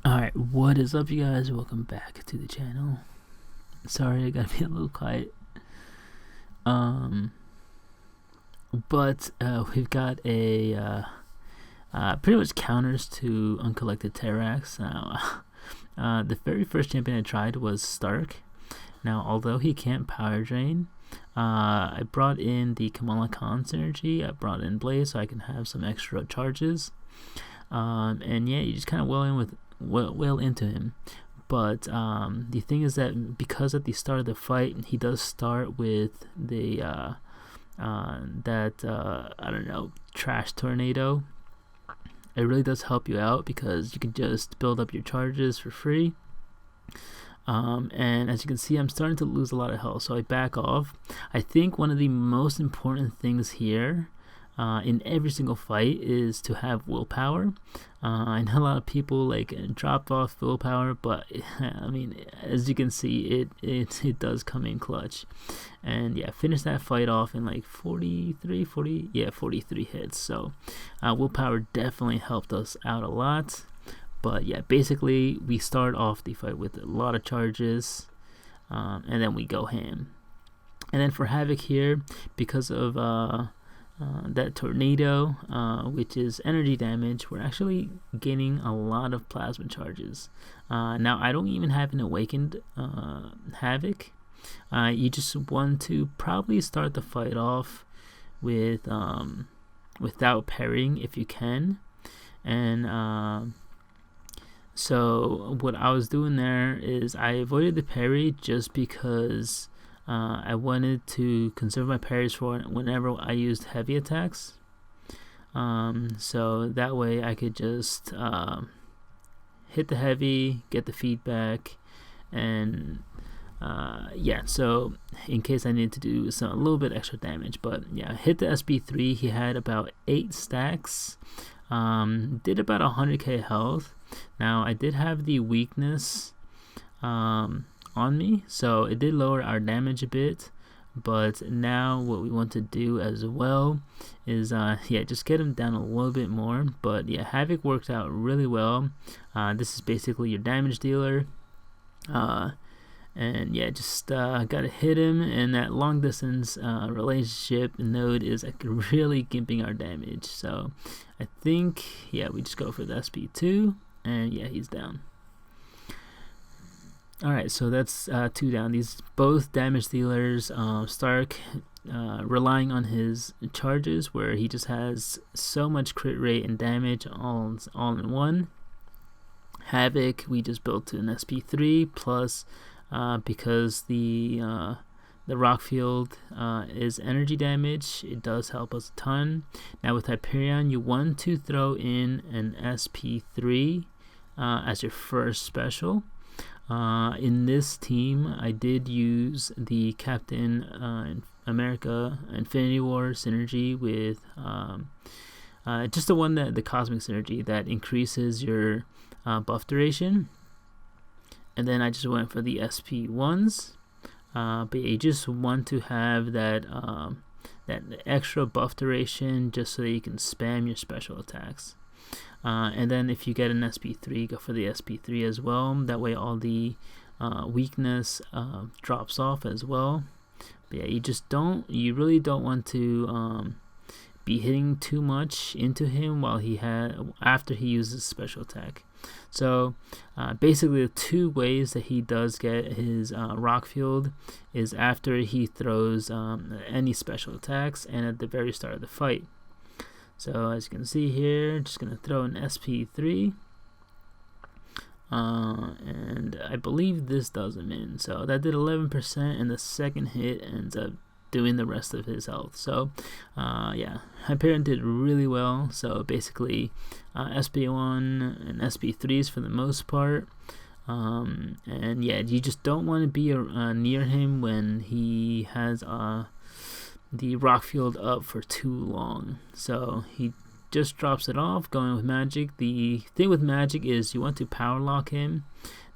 Alright, what is up, you guys? Welcome back to the channel. Sorry, I gotta be a little quiet. But we've got a pretty much counters to Uncollected Terrax. Now, the very first champion I tried was Stark. Now, although he can't power drain, I brought in the Kamala Khan synergy. I brought in Blaze so I can have some extra charges. And yeah, you just kind of well into him. But the thing is that because at the start of the fight he does start with the I don't know, trash tornado, it really does help you out because you can just build up your charges for free. And as you can see, I'm starting to lose a lot of health, so I back off. I think one of the most important things here in every single fight is to have willpower. I know a lot of people like drop off willpower, but I mean, as you can see, it does come in clutch. And yeah, finish that fight off in like 43 hits. So willpower definitely helped us out a lot. But yeah, basically we start off the fight with a lot of charges, and then we go ham. And then for Havok here, because of that tornado, which is energy damage, we're actually gaining a lot of plasma charges. Now I don't even have an awakened Havok. You just want to probably start the fight off with without parrying if you can. And so what I was doing there is I avoided the parry just because I wanted to conserve my parries for whenever I used heavy attacks. So that way I could just hit the heavy, get the feedback, and yeah, so in case I need to do a little bit extra damage. But yeah, hit the SP3. He had about 8 stacks, did about 100k health. Now I did have the weakness on me, so it did lower our damage a bit. But now what we want to do as well is yeah, just get him down a little bit more. But yeah, Havok worked out really well. This is basically your damage dealer. And yeah, just gotta hit him, and that long distance relationship node is like really gimping our damage. So I think, yeah, we just go for the SP2, and yeah, he's down. Alright, so that's 2 down. These both damage dealers. Stark relying on his charges, where he just has so much crit rate and damage all in one. Havok, we just built to an SP3 plus because the rock field is energy damage, it does help us a ton. Now with Hyperion, you want to throw in an SP3 as your first special. In this team, I did use the Captain America Infinity War synergy with just the one that the cosmic synergy that increases your buff duration. And then I just went for the SP1s. But you just want to have that that extra buff duration just so that you can spam your special attacks. And then if you get an SP3, go for the SP3 as well. That way all the weakness drops off as well. But yeah, you really don't want to be hitting too much into him after he uses special attack. So basically the 2 ways that he does get his rock field is after he throws any special attacks and at the very start of the fight. So as you can see here, just gonna throw an SP3, and I believe this does him in. So that did 11%, and the second hit ends up doing the rest of his health. So yeah, Hyperion did really well. So basically SP1 and SP3s for the most part. And yeah, you just don't want to be near him when he has the rock field up for too long. So he just drops it off, going with Magik. The thing with Magik is you want to power lock him.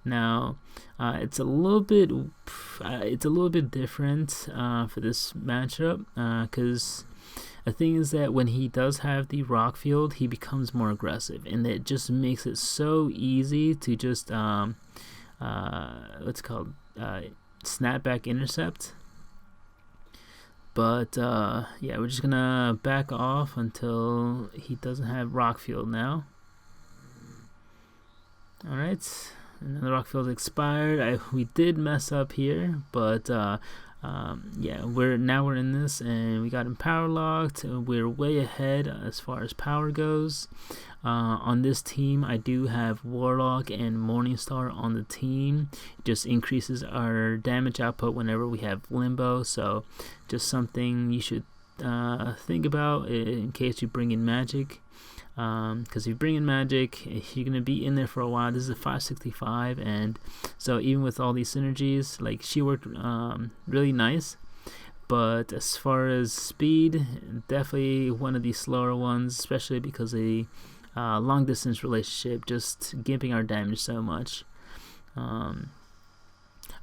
Now it's a little bit different for this matchup because The thing is that when he does have the rock field, he becomes more aggressive, and it just makes it so easy to just what's called snapback intercept. But yeah, we're just gonna back off until he doesn't have rock field now. All right, and then the rock field expired. We did mess up here, but yeah, we're in this, and we got him power locked. We're way ahead as far as power goes. On this team, I do have Warlock and Morningstar on the team. It just increases our damage output whenever we have Limbo, so just something you should think about in case you bring in Magik. Because if you bring in Magik, you're going to be in there for a while. This is a 565, and so even with all these synergies, like, she worked really nice. But as far as speed, definitely one of the slower ones, especially because of the long distance relationship, just gimping our damage so much.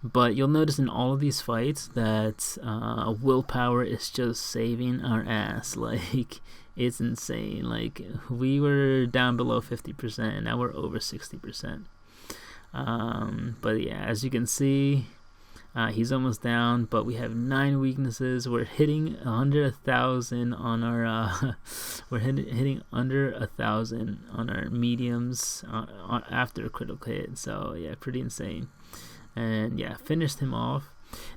But you'll notice in all of these fights that willpower is just saving our ass. Like, it's insane. Like, we were down below 50%, and now we're over 60%. But yeah, as you can see, he's almost down, but we have 9 weaknesses. We're hitting under 1,000 on our we're hitting under 1,000 on our mediums after a critical hit. So yeah, pretty insane. And yeah, finished him off.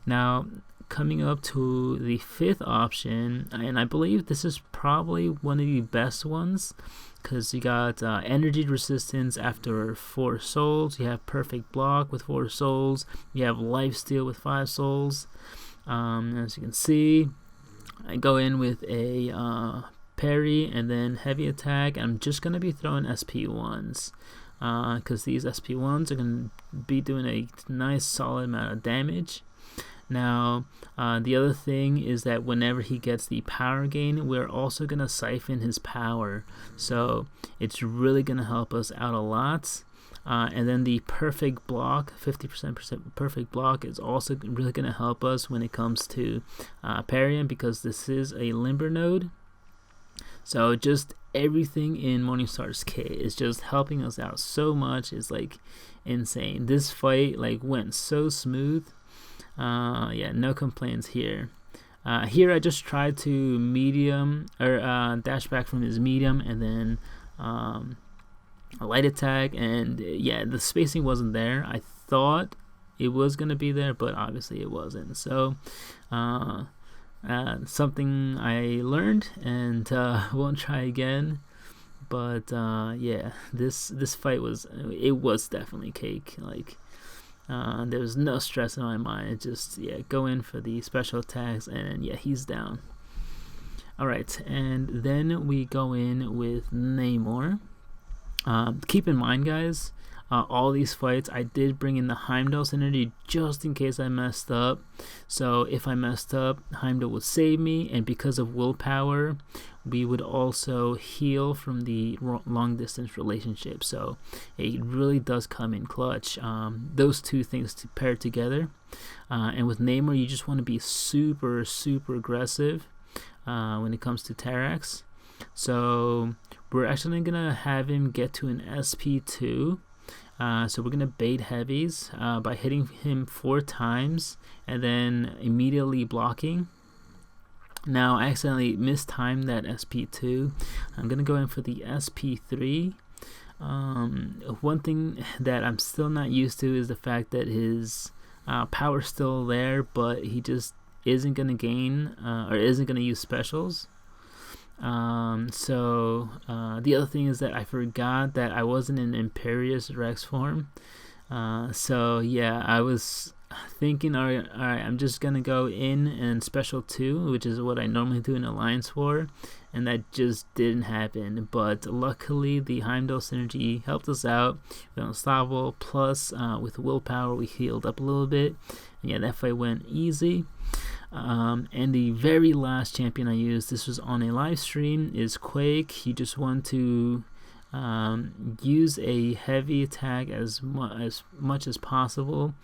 Now, coming up to the 5th option, and I believe this is probably one of the best ones, because you got energy resistance after 4 souls, you have perfect block with 4 souls, you have lifesteal with 5 souls. As you can see, I go in with a parry and then heavy attack. I'm just going to be throwing SP1s, because these SP1s are going to be doing a nice solid amount of damage. Now, the other thing is that whenever he gets the power gain, we're also going to siphon his power. So it's really going to help us out a lot. And then the perfect block, 50% perfect block, is also really going to help us when it comes to Hyperion, because this is a limber node. So just everything in Morningstar's kit is just helping us out so much. It's like insane. This fight like went so smooth. Yeah, no complaints here. Here I just tried to medium or dash back from his medium and then a light attack, and yeah, the spacing wasn't there. I thought it was gonna be there, but obviously it wasn't. So something I learned, and won't try again. But yeah, this fight was definitely cake. Like, there was no stress in my mind. It just, yeah, go in for the special attacks, and yeah, he's down. Alright, and then we go in with Namor. Keep in mind, guys, all these fights I did bring in the Heimdall synergy just in case I messed up. So if I messed up, Heimdall would save me, and because of willpower, we would also heal from the long distance relationship. So it really does come in clutch. Those two things to pair together, and with Namor, you just want to be super aggressive when it comes to Terrax. So we're actually gonna have him get to an SP2. So we're gonna bait heavies by hitting him 4 times and then immediately blocking. Now I accidentally mistimed that SP2. I'm gonna go in for the SP3. One thing that I'm still not used to is the fact that his power's still there, but he just isn't gonna gain or isn't gonna use specials. So the other thing is that I forgot that I wasn't in Imperious Rex form. So yeah, I was thinking, alright, I'm just gonna go in and special 2, which is what I normally do in Alliance War, and that just didn't happen. But luckily the Heimdall synergy helped us out with Unstoppable, plus with willpower we healed up a little bit, and yeah, that fight went easy. And the very last champion I used, this was on a live stream, is Quake. He just wanted to use a heavy attack as much as possible,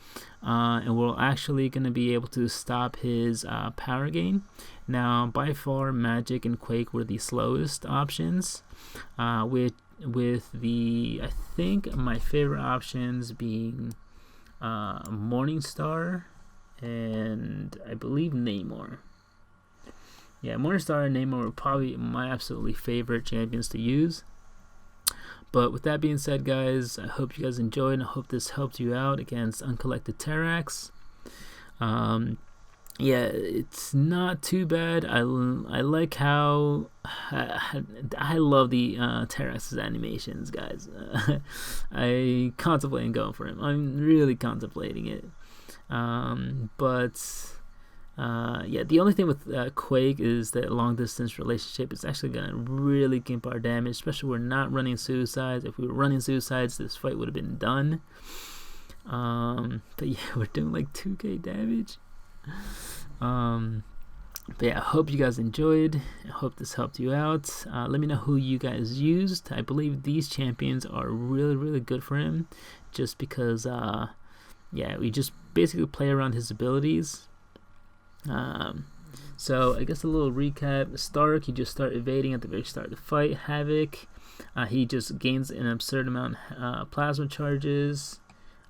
and we're actually going to be able to stop his power gain. Now, by far, Magik and Quake were the slowest options, with the, I think my favorite options being Morningstar and I believe Namor. Yeah, Morningstar and Namor were probably my absolutely favorite champions to use. But with that being said, guys, I hope you guys enjoyed, and I hope this helped you out against Uncollected Terrax. Yeah, it's not too bad. I like how I love the Terrax's animations, guys. I contemplating going for him. I'm really contemplating it. Yeah, the only thing with Quake is that long distance relationship is actually gonna really gimp our damage, especially we're not running suicides. If we were running suicides, this fight would have been done. But yeah, we're doing like 2k damage. But yeah, I hope you guys enjoyed. I hope this helped you out. Let me know who you guys used. I believe these champions are really good for him, just because yeah, we just basically play around his abilities. So I guess a little recap. Stark, he just start evading at the very start of the fight. Havok, he just gains an absurd amount of plasma charges.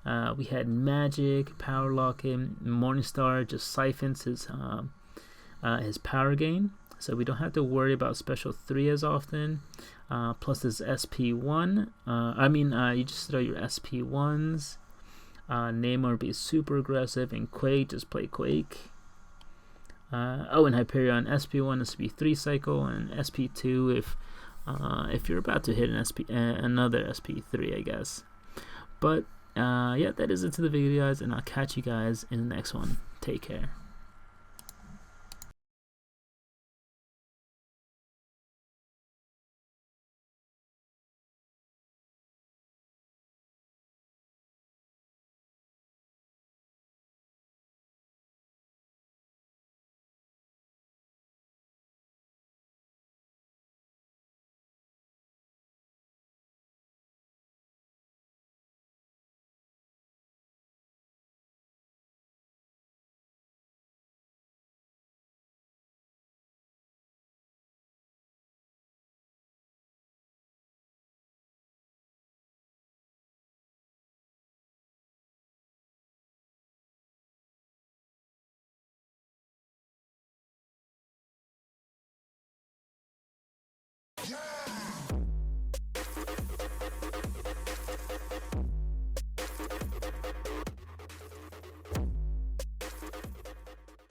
We had Magik, power lock him. Morningstar just siphons his power gain, so we don't have to worry about special 3 as often. Plus his SP1. You just throw your SP1s. Namor be super aggressive, and Quake, just play Quake. And Hyperion, SP1 is SP3 cycle, and SP2 if you're about to hit another SP3, I guess. But yeah, that is it to the video, guys, and I'll catch you guys in the next one. Take care.